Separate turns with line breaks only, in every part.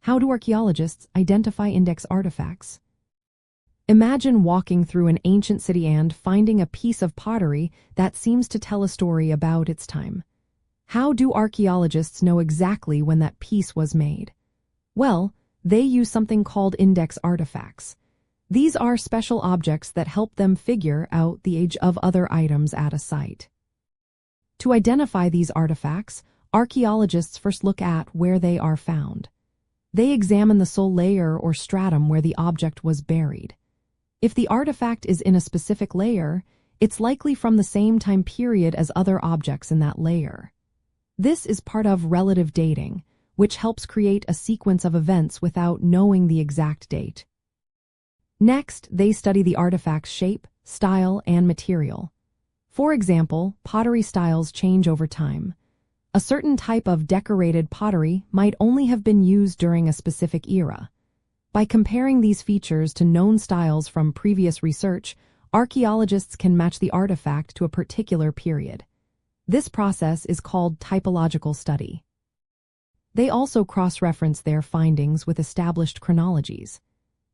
How do archaeologists identify index artifacts? Imagine walking through an ancient city and finding a piece of pottery that seems to tell a story about its time. How do archaeologists know exactly when that piece was made? Well, they use something called index artifacts. These are special objects that help them figure out the age of other items at a site. To identify these artifacts, archaeologists first look at where they are found. They examine the soil layer or stratum where the object was buried. If the artifact is in a specific layer, it's likely from the same time period as other objects in that layer. This is part of relative dating, which helps create a sequence of events without knowing the exact date. Next, they study the artifact's shape, style, and material. For example, pottery styles change over time. A certain type of decorated pottery might only have been used during a specific era. By comparing these features to known styles from previous research, archaeologists can match the artifact to a particular period. This process is called typological study. They also cross-reference their findings with established chronologies.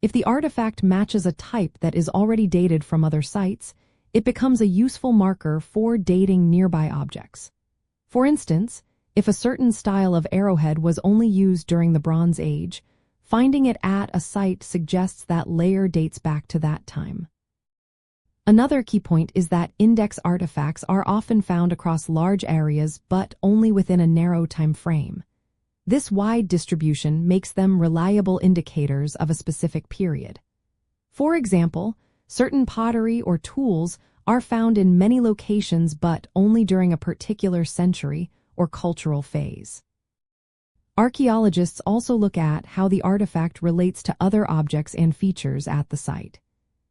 If the artifact matches a type that is already dated from other sites, it becomes a useful marker for dating nearby objects. For instance, if a certain style of arrowhead was only used during the Bronze Age, finding it at a site suggests that layer dates back to that time. Another key point is that index artifacts are often found across large areas but only within a narrow time frame. This wide distribution makes them reliable indicators of a specific period. For example, certain pottery or tools are found in many locations but only during a particular century or cultural phase. Archaeologists also look at how the artifact relates to other objects and features at the site.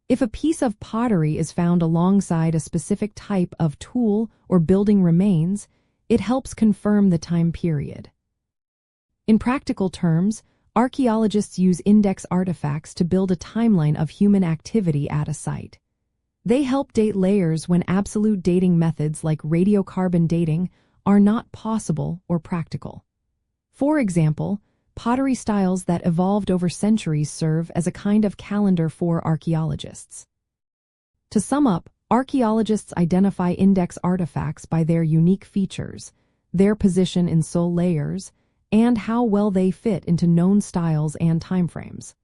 If a piece of pottery is found alongside a specific type of tool or building remains, it helps confirm the time period. In practical terms, archaeologists use index artifacts to build a timeline of human activity at a site. They help date layers when absolute dating methods like radiocarbon dating are not possible or practical. For example, pottery styles that evolved over centuries serve as a kind of calendar for archaeologists. To sum up, archaeologists identify index artifacts by their unique features, their position in soil layers, and how well they fit into known styles and timeframes.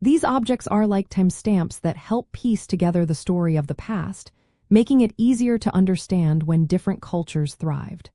These objects are like timestamps that help piece together the story of the past, making it easier to understand when different cultures thrived.